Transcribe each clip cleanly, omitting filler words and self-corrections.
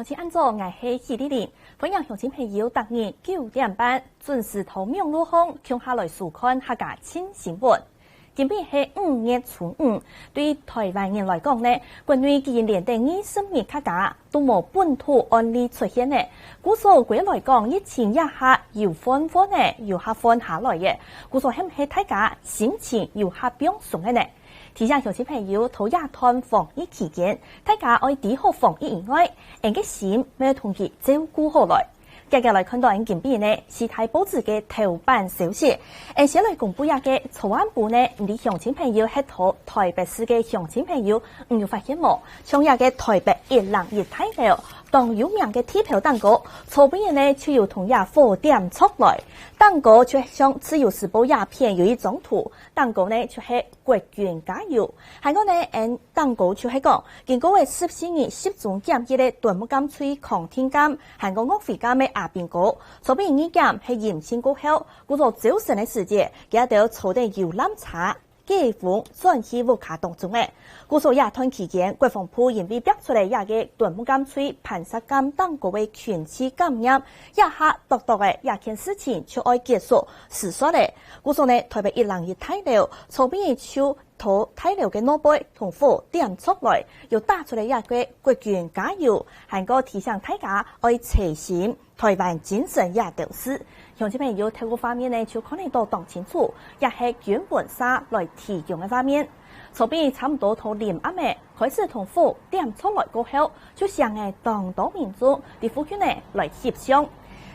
向前按照我是喜丽玲，欢迎乡亲朋友逐日9点半准时投明路风，共下来收看客家新新闻。今天是5月初5，对台湾人来讲呢，国内既然连续20年客家都无本土案例出现呢，故所归来讲疫情一下又缓缓呢，又缓下来嘅，故所係唔係大家心情又變鬆嘅呢？提醒鄉親朋友，到夜團防疫期間，大家愛除好防疫以外，人嘅心要同佢照顧好來。接下來看到人今邊呢，是台報紙嘅頭版消息，先來公布下嘅草案部呢，唔啲鄉親朋友係到台北市嘅鄉親朋友唔要發現冇，從下嘅台北一人一大樓。當有名嘅鐵票蛋糕，草本人呢就有同亞貨店出來，蛋糕就像自由時報鴉片有一張圖，蛋糕呢就係國軍加油，還有呢，蛋糕就係講經過為14年10種檢疫嘅斷木甘脆抗天甘，還有岳飛甘嘅阿邊糕，草本人檢係嚴性過後，故作早晨嘅時節，佢哋坐定遊覽車。幾乎轉去烏卡當中嘅，故所夜團期間，國防部因為逼出嚟也嘅斷木甘脆、盤沙甘等個嘅群起感染，一下獨獨嘅也件事情就愛結束，實說咧，故所呢台北一人一大樓，草邊就到大樓嘅腦杯同貨點出來，又打出嚟一個國軍加油，還個提醒大家愛齊心，台灣精神也屌絲。鄉親朋友睇個方面呢，就可能都當清楚，也係原本沙來提供嘅方面。草邊差唔多到臨暗嘅開始同貨點出來過後，就向嘅當島民眾啲附近呢來協商，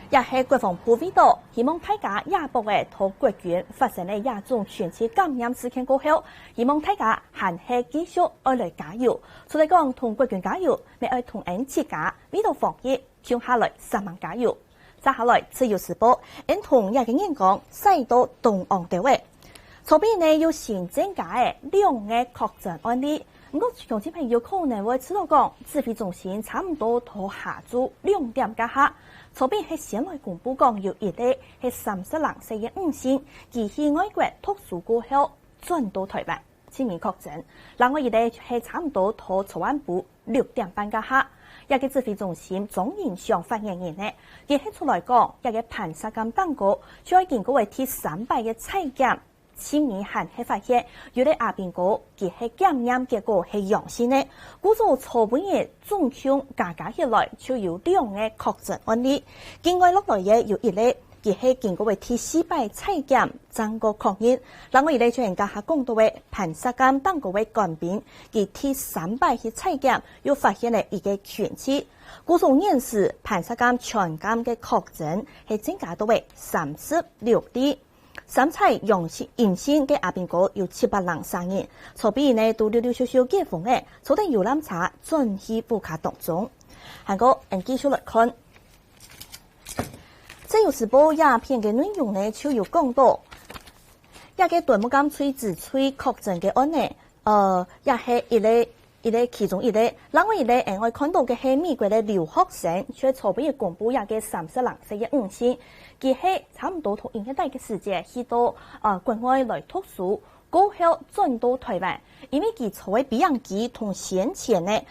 也係國防部為到希望大家也報嘅同國軍發生嘅亞種全球感染事件過後，希望大家還係繼續愛來加油。除咗講同國軍加油，咪愛同人自家為到防疫，向下來3萬加油。接下來自由時報，同一個人講，西到東岸地位，左邊呢要新增加嘅2個確診案例。不過鄉親朋友可能會知道講，指揮中心差唔多到下晝2點加下，左邊係先來公布講有一例係30人4月5星，其去外國讀書過後轉到台灣，前面確診。另外一例係差唔多到草案部6點半加下。一個指揮中心總營上發言人呢，亦係出來講，一個盤沙甘蛋糕，再經過為第300嘅採檢，前面還係發現有啲阿邊糕，佢係檢驗結果係陽性呢，故做初本嘅總共加起來就有2個確診案例，另外落來嘅有一例。佢係經過為第400採檢，整個確認。另外一例就係家下講到嘅盤沙甘蛋糕嘅乾冰，佢第300去採檢，又發現了一個群起。故從現時盤沙甘全甘嘅確診係增加到為36例。3採陽性嘅阿邊糕有700人上映，錯別呢都溜溜少少解封嘅，坐喺遊覽車轉去烏卡當中。韓國人繼續來看。自由時報鴉片嘅內容呢，就有講到，一個斷木甘脆自吹確診嘅案呢，也係一例其中一例。另外一例，我看到嘅係美國嘅留學生，佢初邊公布一個30人4月5星，佢係差唔多同應該大嘅時間去到國外來讀書。過後轉到台灣，因為佢作為比樣機同先前呢，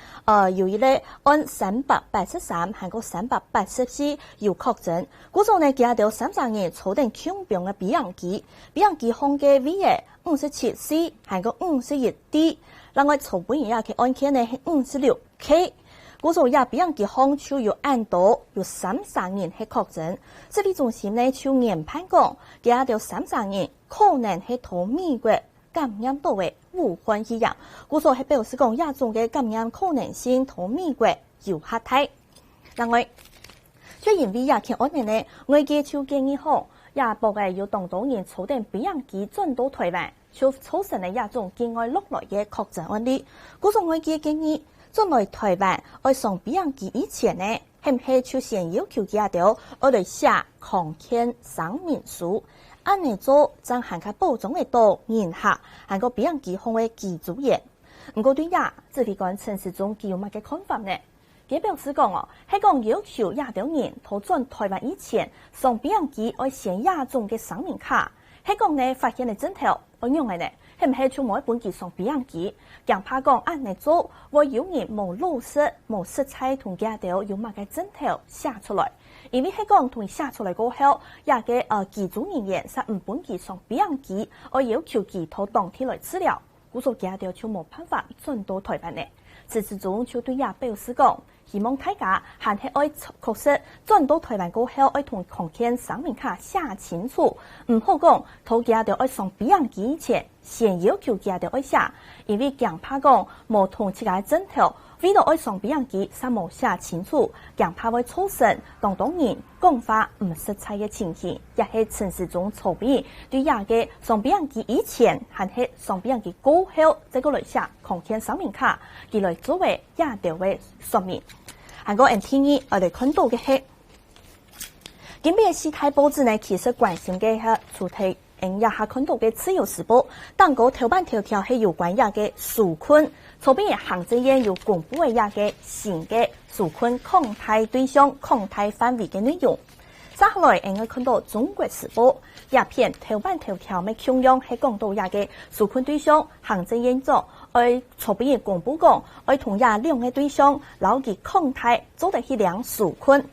有一例按383還有384有確診，故做呢佢有30人坐定強病嘅比樣機控嘅 V 嘅57C 還有51D， 另外從本人也嘅案件呢係56K。故做也比樣機控就有按到有30人係確診，指揮中心呢就研判講，佢有30人可能係同美國感染到嘅武漢一樣，故所係表示講亞種嘅感染可能性同美國有合體。另外，就因為亞件案例呢，外界就建議講，亞博嘅有當地人坐定比樣機轉到台灣，就造成嘅亞種境外落來嘅確診案例，故所外界建議。轉來台灣愛上比樣機以前呢，係唔係就先要求佢哋愛嚟寫抗檢聲明書，按嚟做將含卡保障嘅到人客，含個比樣機控嘅機組員。唔過對呀，指揮官陳時中佢有乜嘅看法呢？佢表示講係講要求亞洲人到轉台灣以前，上比樣機愛先亞種嘅聲明卡，係講呢發現嘅鏡頭，我用嘅呢。係唔係就冇一本寄送俾人記？更怕講按嚟做，會有人冇老實、冇色彩同家條有乜嘅針頭寫出來。因為係講同寫出來過後，也嘅寄主人員實唔本寄送俾人記，而要求寄托當天來治療，故所家條就冇辦法轉到台灣呢。此時中就對也表示講，希望大家還係愛確實轉到台灣過後，愛同航天生命卡寫清楚，唔好講頭家條愛送俾人記以前，先要求家條愛寫，因為更怕講冇同自家針頭，為了愛送俾人記，實冇寫清楚，更怕會造成當人講話唔實在嘅情形，也係陳時中籌備對也嘅送俾人記以前，還係送俾人記過後，再個來寫航天生命卡，佢來作為也條嘅說明。韓國人聽議我哋看到嘅係，今邊嘅事態報紙呢，其實關心嘅係主題，也下看到嘅自由時報，當個頭版頭條係有關也嘅紓困，後邊嘅行政院有公布嘅也嘅新嘅紓困擴大對象、擴大範圍嘅內容。接下來我看到中國時報一篇頭版頭條嘅內容係講到也嘅紓困對象，行政院做。而後邊公布講，而同亞兩個對象，勞基抗台做得去兩紓困。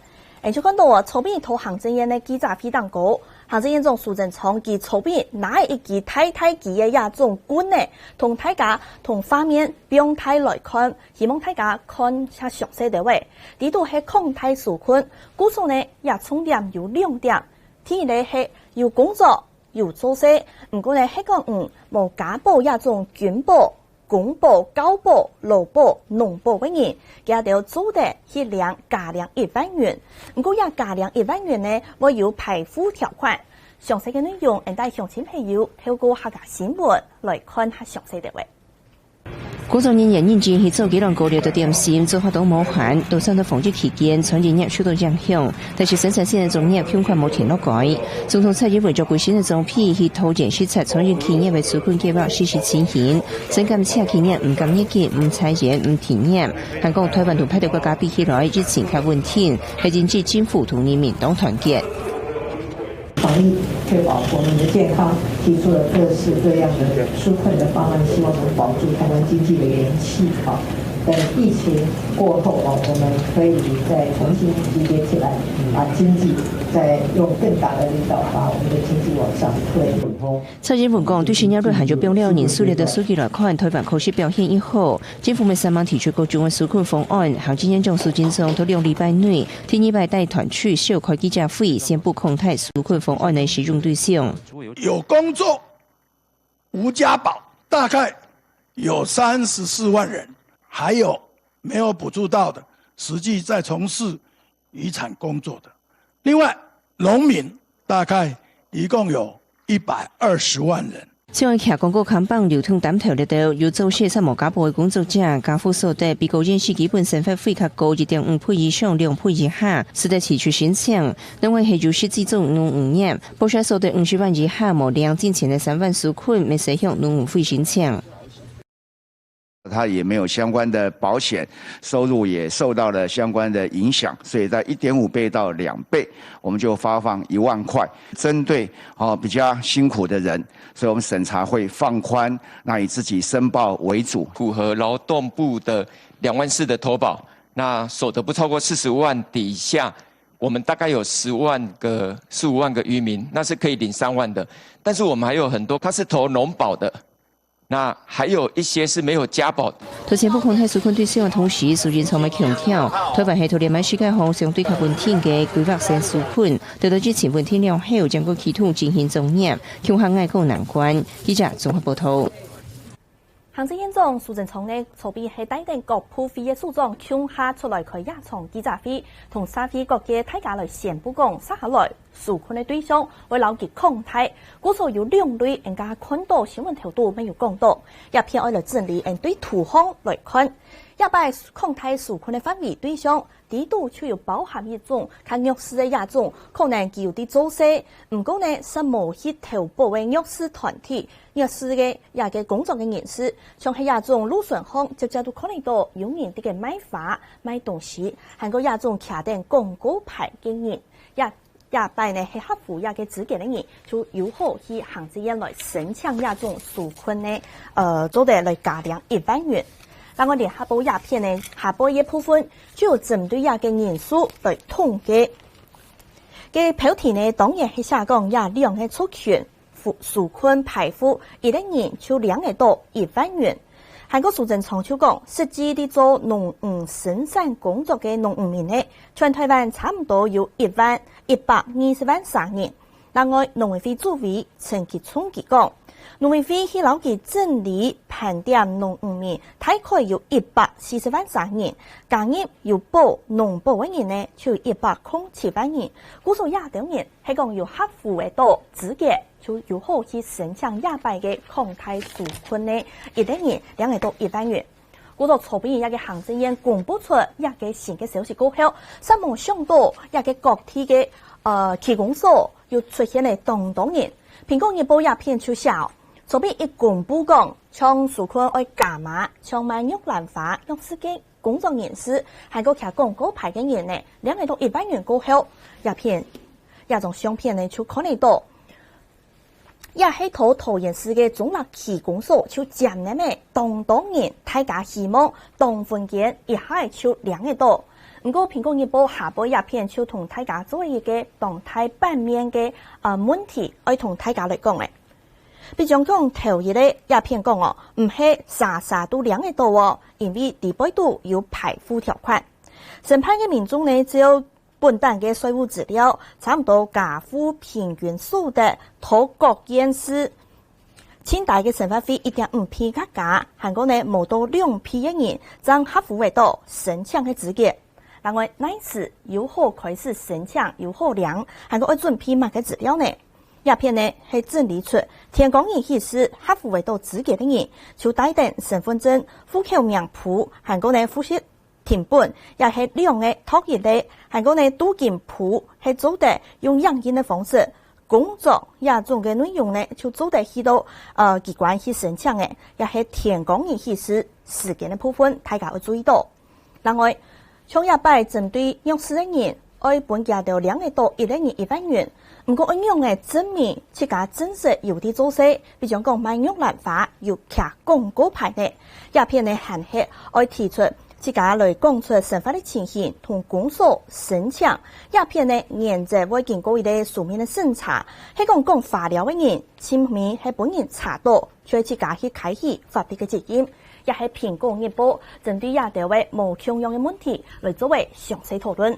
就看到後邊同行政院的記者會當過，行政院長蘇貞昌佢後邊拿一支太太旗嘅亞種官呢，同大家同畫面表態來看，希望大家看下詳細的位。呢度係抗台紓困，故所呢也重點有兩點，第一呢係有工作有做事，唔過呢係講冇家暴亞種軍暴。公保、高保、勞保、農保嘅人，佢哋做得去量加量1萬元。不過要加量1萬元呢，我有排付條款。詳細嘅內容，帶鄉親朋友透過客家新聞來看下詳細的位。古早年人認知去做幾檔高料的點心，做法都冇限，都上到防疫期間，傳染業受到影響。但是生產線的種業偏款冇停落來。總統蔡英文就規新的總批去投件視察傳染企業的紓困計劃實施情形，真感謝企業唔敢業績、唔裁員、唔停業。韓國台灣同派到國家比起來，疫情較穩定，係經濟政府同人民都團結。防疫確保國民的健康，提出了各式各樣的紓困的方案，希望能保住台灣經濟的元氣。等疫情過後我們可以再重新集結起來，把經濟再用更大的力道把我們的經濟往上推。蔡英文講，對新加坡還就表了年數列的數據來看，台灣考試表現以後，政府咪3萬提出各種紓困方案，行政院長蘇貞昌到2禮拜內，第2擺帶團去召開記者會，宣布擴大紓困方案的使用對象。有工作無家寶，大概有34萬人。還有沒有補助到的，實際在從事漁產工作的。另外，農民大概一共有120萬人。此外，徛廣告看板流通擔頭力道，有做些實無家暴的工作者，家父所得比個人是基本生活費較高1.5倍以上2倍以下，使得提出申請。另外係就是自種農5年，報銷所得50萬以下無兩金錢的3萬紓困，沒使用農務費申請。他也沒有相關的保險，收入也受到了相關的影響，所以在1.5倍到2倍，我們就發放1萬塊，針對比較辛苦的人，所以我們審查會放寬，那以自己申報為主，符合勞動部的2萬4的投保，那所得不超過45萬底下，我們大概有15萬個漁民，那是可以領3萬的，但是我們還有很多他是投農保的。那還有一些是沒有家保的。頭先不擴大紓困對象的同時，蘇貞昌咪強調，台灣係土地買世界上相對較穩定嘅規劃性紓困，得到疫情穩定了後，將個企圖進行種業，恐嚇外交難關。記者綜合報道。行政院長蘇貞昌呢，籌備係帶領各部會嘅首長共下出來開野場記者會，同社會各界大家來宣布講，接下來紓困的對象會勞基擴大，故所有2類，人家看到新聞頭度沒有講到，也偏愛來整理，對圖方來看，也把擴大紓困的範圍對象，呢度就有包含一種較弱勢的亞種，可能佢有啲做事，唔過呢是無去投保的弱勢團體。弱勢嘅也嘅工作嘅人士，像係亞種路順行，直接都可能到有人啲嘅買花買東西，還有亞種徛定廣告牌嘅人，也亚拜呢係合乎亞嘅資格嘅人，就有好去行政院來申請亞種紓困呢，做得來加量1萬元。但我哋下部鴉片呢，下部一部分就要針對亞嘅人數來統計。嘅標題呢，當然係寫講亞兩嘅出權紓困排付一個人就2個多1萬元。韓國蘇貞昌就講，實際啲做農務生產工作嘅農務民呢，全台灣差唔多有1,120萬3人。另外，農委會主委陳吉聰佢講，農委會去老記整理盤點農務民，大概有140萬3人，加入有保農保嘅人呢，就107萬人。估數亞等人係講有合乎嘅多資格。就有好去申請亞拜嘅抗貸紓困呢，一個人2個多1萬元。我到籌備一個行政院公布出一個新嘅消息過後，三冇想到一個各地嘅區公所又出現了當人。蘋果日報也片出小，籌備一公布講，將紓困愛加碼，將賣玉蘭花、玉絲機工作人士，還個騎廣告牌嘅人呢，2個多1萬元過後，一種相片呢就可能到。也係桃園市嘅中立區公所就佔呢咩當人大家希望當分件一下就2個多。不過蘋果日報下部一片就同大家做一個動態版面嘅問題，愛同大家來講嘅。比如講頭一咧一片講哦，唔係啥都2個多喎，因為第8度有排付條款。審判嘅民眾呢只有本單嘅稅務資料，差唔多加付平均數的土各縣市，清大嘅審判費1.5倍加價，韓國呢冇到2倍嘅人，將合乎為到申請嘅資格。另外，那次有好開始申請有好量，韓國要準備乜嘅資料呢？鴉片呢係整理出田港人顯示合乎為到資格嘅人，就帶定身份證、戶口名簿，韓國呢複習。填本也係2個托一類，韓國呢都件譜係做得用影印的方式，工作也種嘅內容呢就做得去到機關去申請嘅，也係填講人顯示時間的部分，大家要注意到。另外，從亞拜針對弱勢嘅人，愛本價到2個多1個人1萬元，唔過用嘅證明自家真實有啲做事，比如講賣玉蘭花有貼廣告牌嘅，鴉片呢限係愛提出。自家來講出申發的情形同公所申請，鴉片呢原則會經過一個書面的審查，係講法療的人，前面係本人查到，所以自家去開啟法律的責任，也係蘋果日報針對亞條的無窮用的問題來作為詳細討論。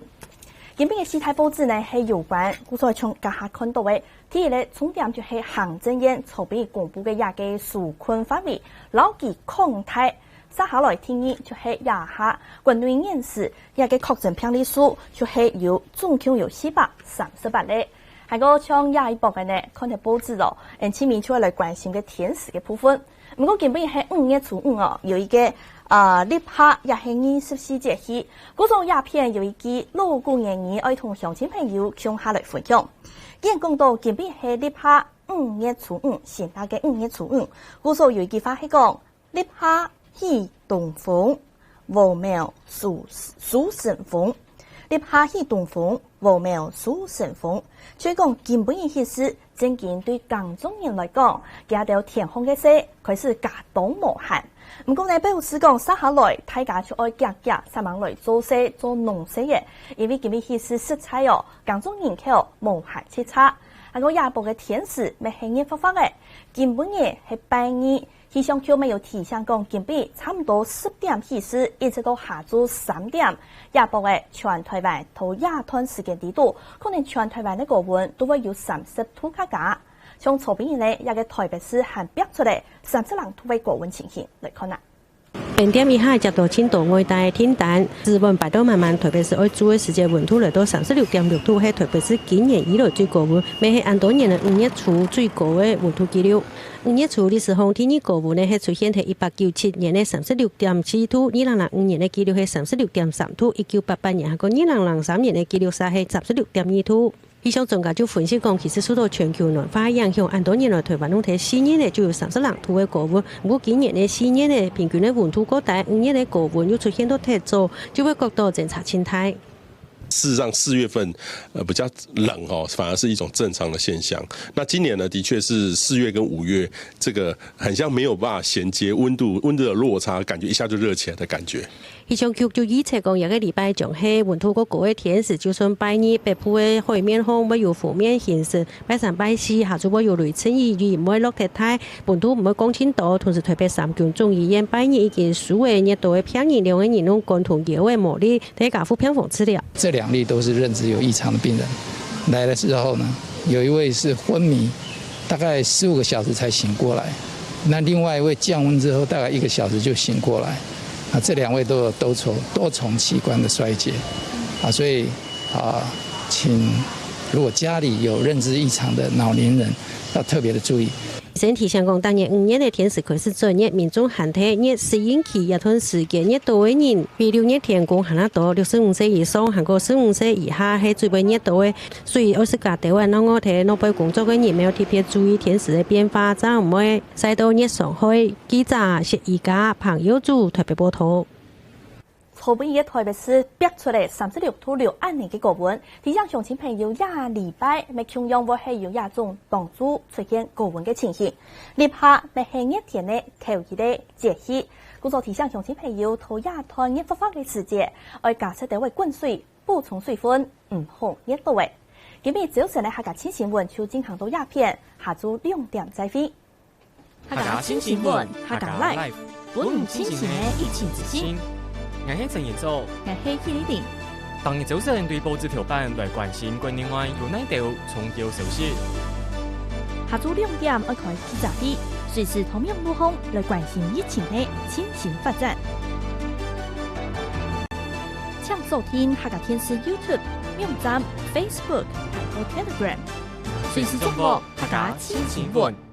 今邊嘅事態報紙呢係有關，我再從家下看到的，第一個重點就係行政院籌備公布嘅亞嘅紓困範圍，老記抗貸。接下來聽議就係亞下軍隊人士一個確診病例數就係有總共有438例，係個像亞一部嘅呢，看睇報紙咯，前面出來關心嘅天時嘅部分。不過基本係5月初5哦，有一個立夏也係24節氣，嗰種鴉片有一個老古人兒愛同鄉親朋友向下來分享。既然講到基本係立夏5月初5，現代嘅5月初5，嗰種有一句話係講立夏起東風，禾苗蘇生風。立夏起東風，禾苗蘇生風。所以講基本嘅意思，正經對耕種人來講，加到天空嘅事，開始加冬無限。唔過呢，表示講接下來大家就愛夾三萬來做事做農事嘅，因為基本意思食材哦，耕種人口無限之差。係個亞部嘅天時咪係熱發發嘅，基本嘅係半夜。氣象局沒有提醒講，今比差唔多10點起時，一直到下晝3點，亞部嘅全台灣到亞段時間地度，可能全台灣嘅高溫都會有30度卡加。從籌備以來，一個台北市還標出嚟30度嘅高溫情形來看啦。5點以下接到青島外帶天單，日本擺到慢慢台北市愛做嘅時節溫度來到36.6度，係台北市今年以來最高溫，未係按多年嘅5月初最高嘅溫度記錄。5月初的時候，天氣高溫呢係出現喺1897年嘅36.7度，2005年嘅記錄係36.3度，1988年係個2003年嘅記錄係36.2度。氣象專家就分析講，其實受到全球暖化影響，按多年來台灣冬天4月呢就有32度嘅高溫，不過今年呢4月呢平均嘅溫度高大，5月嘅高溫又出現到太早，就會覺得偵察青態。事实上，4月份比较冷哦，反而是一种正常的现象。那今年呢，的确是4月跟5月这个很像没有办法衔接温度的落差，感觉一下就热起来的感觉。气象局就预测讲，一个礼拜将係温度個高嘅天時，就算拜二北部嘅海面風會有負面顯示，拜3、拜4下晝會有雷陣雨，唔會落太大，温度唔會降清多，同時特別3強中醫院拜二已經數嘅熱度嘅偏熱量嘅嚴重共同熱嘅魔力，大家敷偏風治療。這2例都是認知有異常的病人，來的時候呢，有一位是昏迷，大概15個小時才醒過來，那另外一位降溫之後大概1個小時就醒過來。這2位都有多重器官的衰竭，所以請如果家裡有認知異常的老年人，要特別的注意。身體相關當年5月嘅天時開始轉熱，民眾限體熱適應期一段時間熱度嘅人，比6月天公限得多，65歲以上，韓國65歲以下係最為熱度嘅。所以20家台灣我睇諾貝工作嘅人沒有特別注意天時嘅變化，就唔會曬到熱上海。記者謝宜家、彭耀祖特別報道。草本嘅台北市逼出嚟36度6安年嘅高溫，提醒鄉親朋友亞禮拜咪同樣會係有亞種當主出現高溫嘅情形。立下咪係熱天嘅口熱嘅節氣，故作提醒鄉親朋友到亞團熱發放嘅時節，愛加設地位滾水，補充水分，唔好熱到位。今日早晨嘅客家新新聞就進行到鴉片，下晝2點再會。客家新新聞，客家 Live， 本唔清醒嘅疫情之心。我係陳彥祖，我係許麗玲。當日早晨對報紙條版來關心國內外有哪條重要消息。下晝2點愛開記者會，隨時同樣路況來關心疫情嘅情形發展。請收聽客家電視 YouTube、網站、Facebook、Apple Telegram，隨時掌握客家新新聞。